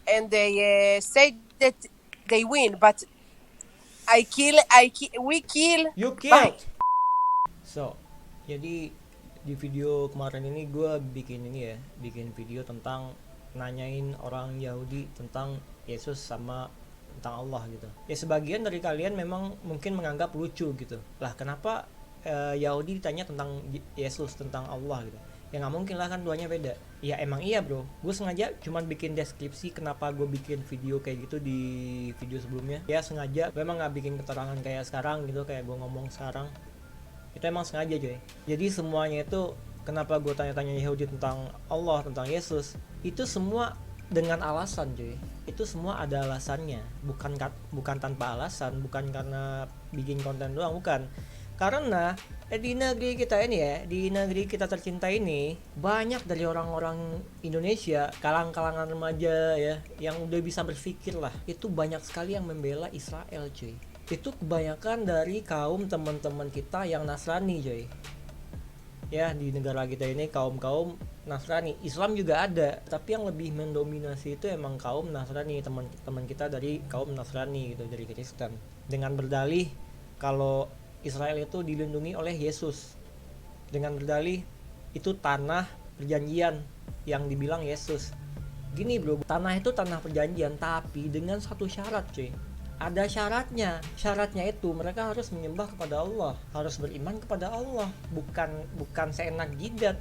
and they say that they win, but we kill. You Bye. killed. So, jadi di video kemarin ini gue bikin ini ya, bikin video tentang nanyain orang Yahudi tentang Yesus sama tentang Allah gitu. Ya sebagian dari kalian memang mungkin menganggap lucu gitu. Lah kenapa Yahudi ditanya tentang Yesus, tentang Allah gitu. Ya nggak mungkin lah, kan duanya beda. Ya emang iya bro, gue sengaja cuman bikin deskripsi kenapa gue bikin video kayak gitu di video sebelumnya. Ya sengaja gue emang nggak bikin keterangan kayak sekarang gitu, kayak gue ngomong sekarang. Itu emang sengaja coy. Jadi semuanya itu, kenapa gue tanya-tanya Yahudi tentang Allah, tentang Yesus, itu semua dengan alasan coy. Itu semua ada alasannya, bukan tanpa alasan, bukan karena bikin konten doang, bukan. Karena di negeri kita ini ya, di negeri kita tercinta ini, banyak dari orang-orang Indonesia, kalangan remaja ya, yang udah bisa berpikir lah, itu banyak sekali yang membela Israel cuy. Itu kebanyakan dari kaum teman-teman kita yang Nasrani coy. Ya di negara kita ini kaum Nasrani, Islam juga ada, tapi yang lebih mendominasi itu emang kaum Nasrani, teman-teman kita dari kaum Nasrani gitu, dari Kristen. Dengan berdalih kalau Israel itu dilindungi oleh Yesus, dengan berdalih itu tanah perjanjian yang dibilang Yesus. Gini bro, tanah itu tanah perjanjian, tapi dengan satu syarat cuy. Ada syaratnya itu mereka harus menyembah kepada Allah, harus beriman kepada Allah, bukan seenak jidat.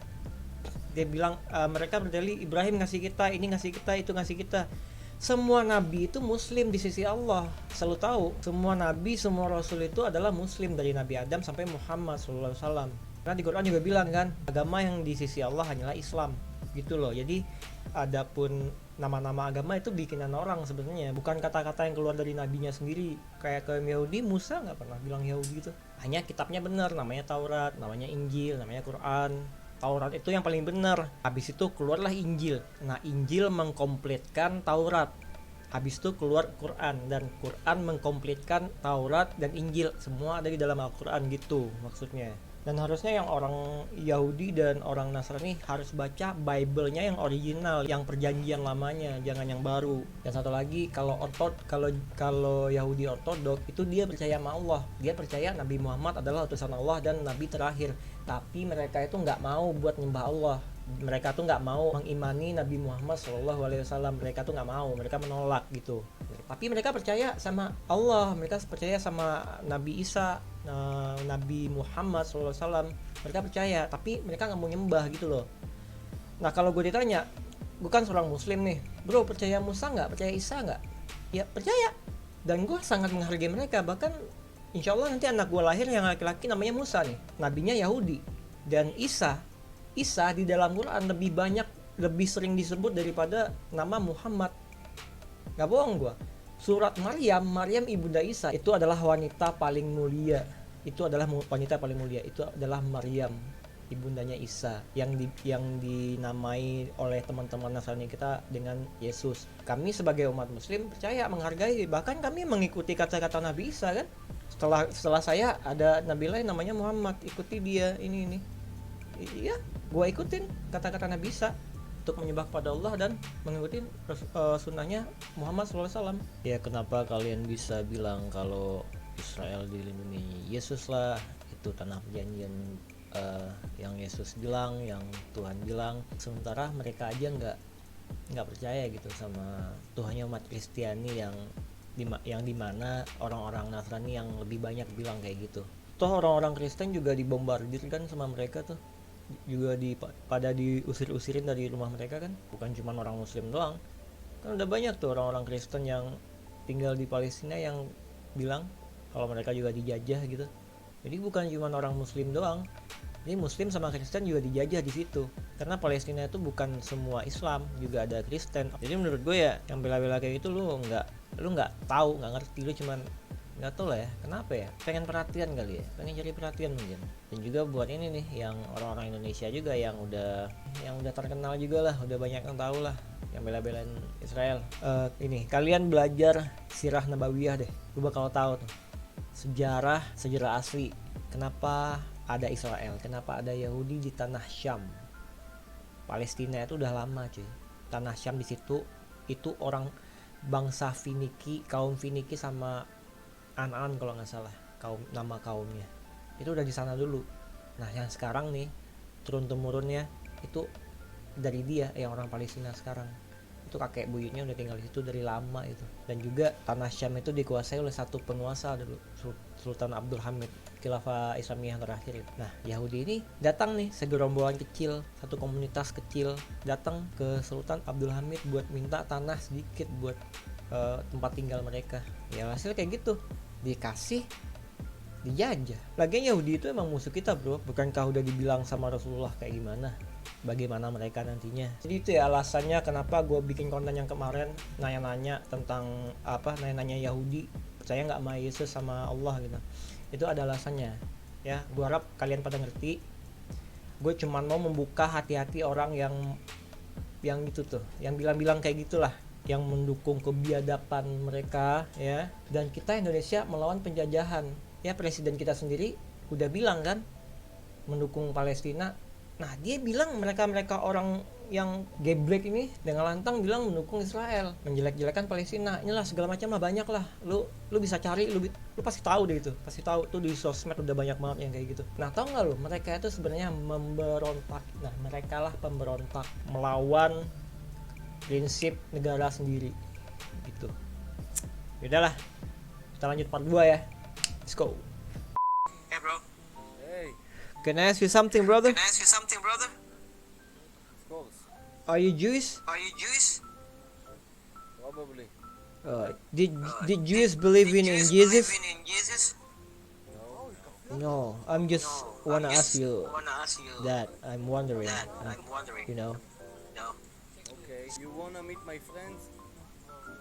Dia bilang mereka berdalih Ibrahim ngasih kita, ini ngasih kita, itu ngasih kita. Semua nabi itu muslim di sisi Allah. Selalu tahu, semua nabi, semua rasul itu adalah muslim, dari Nabi Adam sampai Muhammad SAW. Karena di Quran juga bilang kan, agama yang di sisi Allah hanyalah Islam gitu loh. Jadi adapun nama-nama agama itu bikinan orang sebenarnya, bukan kata-kata yang keluar dari nabinya sendiri. Kayak ke Yahudi, Musa nggak pernah bilang Yahudi itu. Hanya kitabnya benar, namanya Taurat, namanya Injil, namanya Quran. Taurat itu yang paling benar. Habis itu keluarlah Injil. Nah, Injil mengkomplitkan Taurat. Habis itu keluar Quran, dan Quran mengkomplitkan Taurat dan Injil. Semua ada di dalam Al-Quran gitu maksudnya. Dan harusnya yang orang Yahudi dan orang Nasrani harus baca Bible-nya yang original, yang perjanjian lamanya, jangan yang baru. Dan satu lagi, kalau Yahudi ortodok itu dia percaya sama Allah. Dia percaya Nabi Muhammad adalah utusan Allah dan nabi terakhir. Tapi mereka itu nggak mau buat nyembah Allah. Mereka tuh nggak mau mengimani Nabi Muhammad SAW. Mereka tuh nggak mau, mereka menolak gitu. Tapi mereka percaya sama Allah, mereka percaya sama Nabi Isa, Nabi Muhammad SAW. Mereka percaya, tapi mereka nggak mau nyembah gitu loh. Nah kalau gue ditanya, gue kan seorang muslim nih, bro percaya Musa nggak, percaya Isa nggak? Ya percaya, dan gue sangat menghargai mereka. Bahkan insya Allah nanti anak gue lahir yang laki-laki namanya Musa nih, nabinya Yahudi. Dan Isa di dalam Quran lebih sering disebut daripada nama Muhammad. Gak bohong gue. Surat Maryam ibunda Isa itu adalah wanita paling mulia. Itu adalah wanita paling mulia. Itu adalah Maryam, ibundanya Isa, yang dinamai oleh teman-teman Nasrani kita dengan Yesus. Kami sebagai umat Muslim percaya, menghargai, bahkan kami mengikuti kata-kata Nabi Isa kan. Setelah saya ada nabi lain namanya Muhammad, ikuti dia ini. Iya, gue ikutin kata-kata Nabi Isa untuk menyembah kepada Allah dan mengikuti sunnahnya Muhammad SAW. Ya kenapa kalian bisa bilang kalau Israel dilindungi Yesus lah, itu tanah perjanjian yang Yesus bilang, yang Tuhan bilang, sementara mereka aja nggak percaya gitu sama Tuhannya umat Kristiani yang dimana orang-orang Nasrani yang lebih banyak bilang kayak gitu. Toh orang-orang Kristen juga dibombardir kan sama mereka tuh, juga pada diusir-usirin dari rumah mereka kan, bukan cuma orang Muslim doang. Kan udah banyak tuh orang-orang Kristen yang tinggal di Palestina yang bilang kalau mereka juga dijajah gitu. Jadi bukan cuma orang Muslim doang, jadi Muslim sama Kristen juga dijajah di situ. Karena Palestina itu bukan semua Islam, juga ada Kristen. Jadi menurut gue ya, yang bela-bela kayak gitu lu nggak tahu, nggak ngerti, lu cuman nggak tahu lah ya kenapa ya, pengen perhatian kali ya, pengen cari perhatian mungkin. Dan juga buat ini nih, yang orang-orang Indonesia juga yang udah terkenal juga lah, udah banyak yang tahu lah, yang bela-belain Israel. Ini kalian belajar sirah nabawiyah deh, lu bakal tahu tuh sejarah asli kenapa ada Israel, kenapa ada Yahudi di tanah Syam. Palestina itu udah lama cuy, tanah Syam di situ itu orang bangsa Finiki, kaum Finiki sama Anan kalau nggak salah nama kaumnya itu udah di sana dulu. Nah yang sekarang nih turun temurunnya itu dari dia yang orang Palestina sekarang itu kakek buyutnya udah tinggal di situ dari lama itu. Dan juga tanah Syam itu dikuasai oleh satu penguasa dulu, Sultan Abdul Hamid, khilafah Islamiyah terakhir. Nah Yahudi ini datang nih segerombolan kecil, satu komunitas kecil datang ke Sultan Abdul Hamid buat minta tanah sedikit buat tempat tinggal mereka. Ya hasil kayak gitu, dikasih, dijajah. Lagian Yahudi itu emang musuh kita bro, bukankah udah dibilang sama Rasulullah kayak gimana bagaimana mereka nantinya. Jadi itu ya alasannya kenapa gue bikin konten yang kemarin nanya-nanya tentang nanya-nanya Yahudi percaya nggak sama Yesus sama Allah gitu. Itu ada alasannya ya. Gue harap kalian pada ngerti. Gue cuman mau membuka hati-hati orang yang itu tuh, yang bilang-bilang kayak gitulah, yang mendukung kebiadaban mereka ya. Dan kita Indonesia melawan penjajahan ya. Presiden kita sendiri udah bilang kan mendukung Palestina. Nah dia bilang mereka orang yang geblek ini dengan lantang bilang mendukung Israel, menjelek-jelekan Palestina. Inilah segala macam lah, banyak lah. Lu bisa cari, lu pasti tahu deh itu, pasti tahu tuh di sosmed udah banyak banget yang kayak gitu. Nah tahu nggak lu mereka itu sebenarnya memberontak. Nah mereka lah pemberontak melawan prinsip negara sendiri gitu. Yaudahlah, kita lanjut part 2 ya. Let's go. Hey bro. Hey, Can I ask you something, brother? Can I ask you something, brother? of course. Are you Jewish? Are you Jewish? Probably. Did Jews believe in Jesus? Believe in Jesus? No, I'm just wanna ask you Wanna ask you that. I'm wondering. that. I'm wondering. You know? No. Okay. You wanna meet my friends?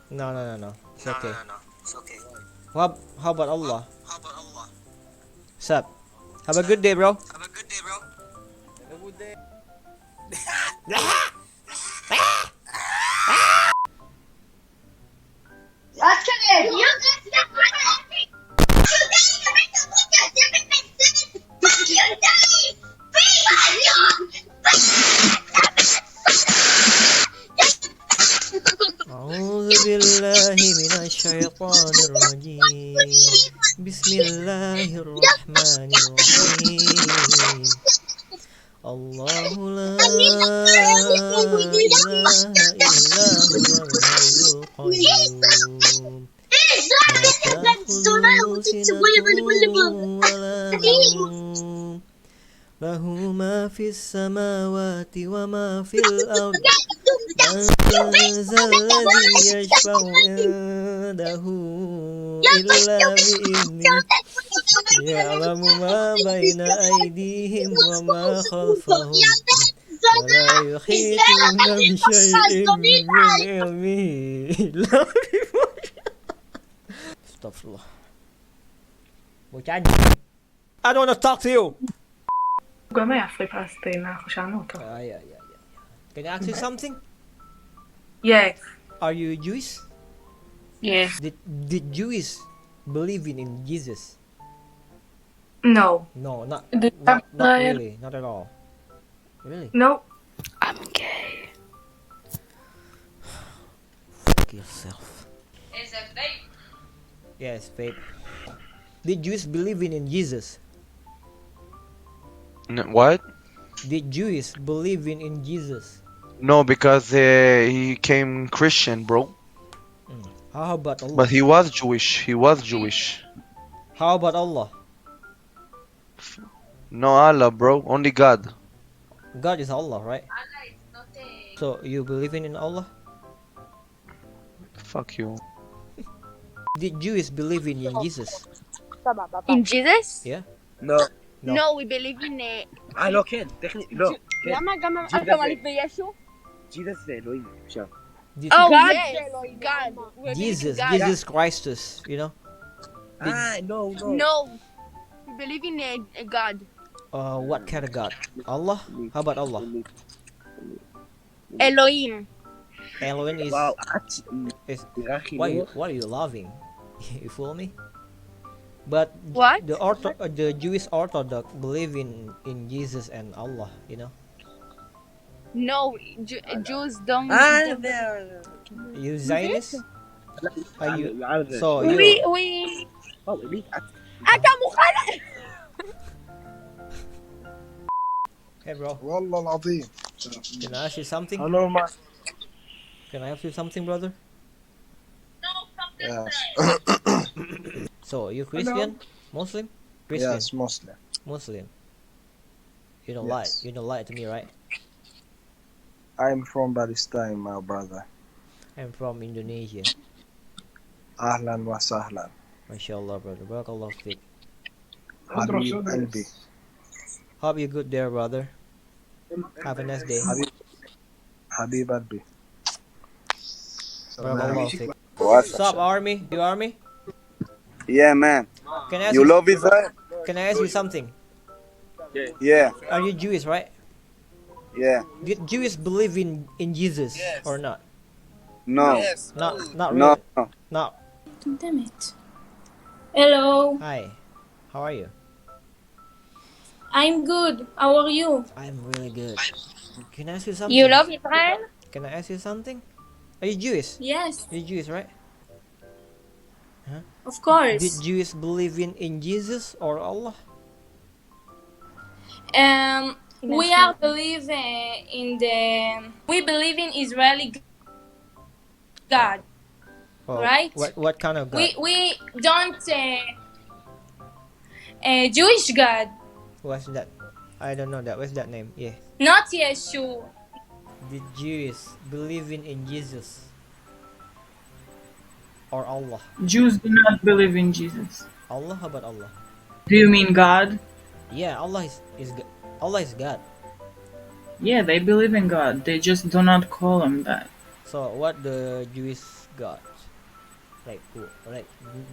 No. It's okay. No. It's okay. How about Allah? How about Allah? Sup? Have a good day, bro. Have a good day, bro. Have a good day. A'udzu billahi minasy syaithanir rajim. Bismillahirrahmanirrahim. Allahu la ilaha illa huwal hayyul qayyum. La ta'khudhuhu sinatun wa la nawm. Lahu ma fis samawati wa ma fil ardi. Man zalladhi yashfa'u indahu illa bi'idhnihi. Ya'lamu ma baina aydihim wa ma khalfahum. Wa la yuhituna bi syai'in min ilmihi illa bima syaa'. Astaghfirullah. Bocah anjing. I don't wanna talk to you. גם היה פרי פלסטין, אנחנו שאלנו אותו. Yeah. Can I ask you something? Yes. Are you Jewish? Yes. Did Jews believe in Jesus? No. No, not Not really, not at all. Really? No. I'm gay. Fuck yourself. Is it fake? Yes, babe. Did Jews believe in Jesus? What? Did Jews believe in Jesus? No, because he came Christian, bro. How about Allah? But he was Jewish. He was Jewish. How about Allah? No Allah, bro. Only God. God is Allah, right? So you believe in Allah? Fuck you. Did Jews believe in Jesus? In Jesus? Yeah. No. No, we believe in it. לא, כן, טכנית, לא. כן. למה גם ג'ידה אתה מאמין זה- בישו? ג'ידס זה אלוהים, אפשר. Did Oh, God, yes. God. We believe in Jesus, God. Jesus Christus, you know? no. No. We believe in a God. What kind of God? Allah? How about Allah? Elohim. Elohim is וואו, את is נראה why חינוך. are you loving? You fool me? But What? the Jewish Orthodox believe in Jesus and Allah, you know? No, Jews don't. Ah, there. You Zionist? Are you? عارف. So We you? Oh, really? kamukha na. Hey bro, والله العظيم. can I ask you something? Hello, ma. Can I ask you something, brother? Yes. So you Christian, Muslim, Christian, Yes, Muslim. Muslim. You don't lie. Yes. You don't lie to me, right? I'm from Palestine, my brother. I'm from Indonesia. أهلا وسهلا. MashaAllah, brother. Barakallah fiqh. حبيب قلبي. Hope you good there, brother. Have a nice day. حبيب قلبي. Barakallah fiqh. What's What's up, army? You army? Yeah, man. Can I ask You love Israel? Can I ask you something? Yeah, Are you Jewish, right? yeah. Did Jews believe in Jesus or not? No, Not no, really. no. Not. Damn it. Hello, Hi. How are you? I'm good. How are you? I'm really good. Can I ask you something? You love Israel? Can I ask you something? Are you Jewish? Yes, You're Jewish, right? of course. Did Jews believe in Jesus or Allah? We are believe in the. We believe in Israeli God. Oh, Right. What kind of God? We don't Jewish God, What's that? I don't know that. What's that name? Yeah. not Yeshua. Did Jews believe in Jesus or Allah? Jews do not believe in Jesus. Allah? How about Allah? Do you mean God? Yeah, Allah Allah is God. Yeah, they believe in God. They just do not call him that. So what the Jewish God? Like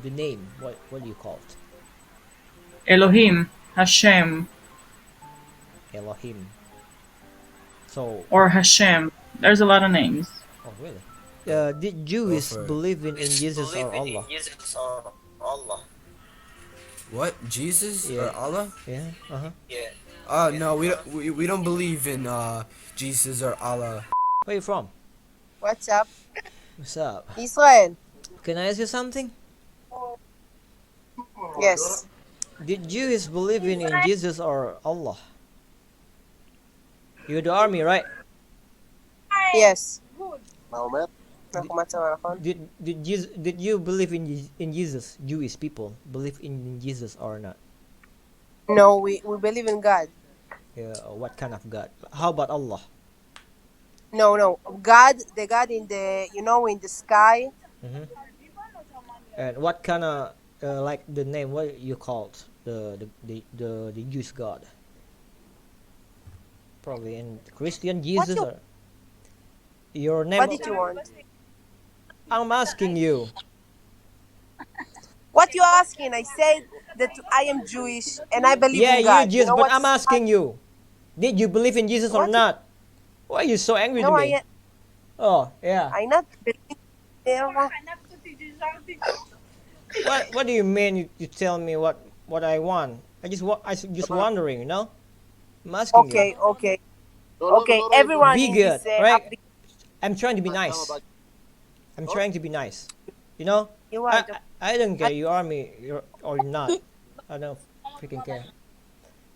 the name? What do you call it? Elohim, Hashem, Elohim. So or Hashem. There's a lot of names. oh really? Did Jews believe in Jesus or Allah? What? Jesus or Yeah. Allah? Yeah. Uh huh. No, we don't believe in Jesus or Allah. Where you from? What's up? What's up? Israel. Can I ask you something? Yes. Did Jews believe in Jesus or Allah? You're the army, right? Yes. אנחנו מצבה, נכון? Did you believe in Jesus? Jewish people believe in Jesus or not? No, we believe in God. What kind of God? How about Allah? No. God, the God in the, in the sky. And what kind of like the name? What you called the Jewish God? Probably in Christian Jesus or your name. What did you want? I'm asking you. What you asking? I said that I am Jewish and I believe Yeah, in God. you Jews, but what's- I'm asking you. Did you believe in Jesus or What? not? Why are you so angry No, to me? Oh, yeah. I not believe. What do you mean you tell me what I want? I just wondering, I'm asking Okay, you. okay. Everyone Be in good, this, right? I'm trying to be nice. I'm trying to be nice. You're right. I don't care you army or not. I don't freaking care.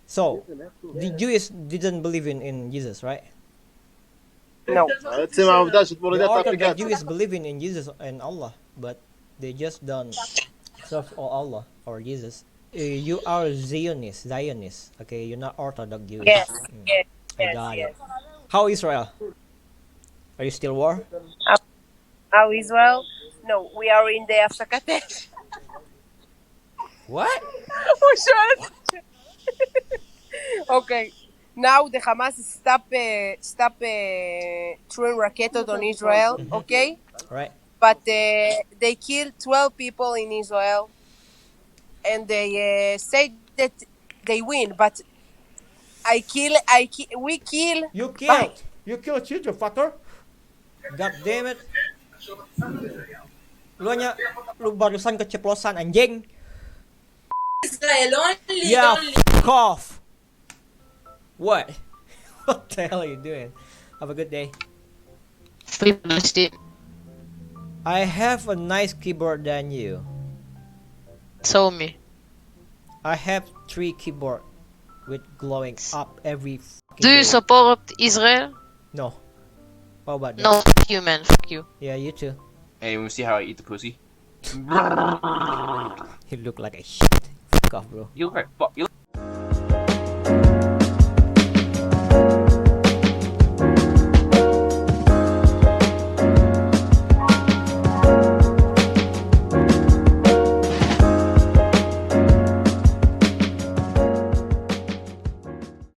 So, the Jews didn't believe in Jesus, right? No. The Orthodox Jews believe in Jesus and Allah, but they just don't serve Allah or Jesus. You are Zionist, okay? You're not Orthodox Jewish. Yes, I got it. How Israel? Are you still war? How Israel? No, we are in the הפסקת אש. What? Okay. Now the Hamas stop throwing rockets on Israel, okay? Right. But they killed 12 people in Israel, and they say that they win. But we kill. You killed. You killed children, fucker. God damn it. Lu barusan keceplosan anjing. Israel only. Yeah, fuck off. What? What the hell are you doing? Have a good day. Free Palestine. I have a nice keyboard than you. Show me. I have 3 keyboard with glowing up every fucking Do you day. support Israel? No. How about that? No, fuck you, man. Fuck you. Yeah, you too. Hey, you wanna see how I eat the pussy? You look like a shit. Fuck off, bro. You look like fuck. You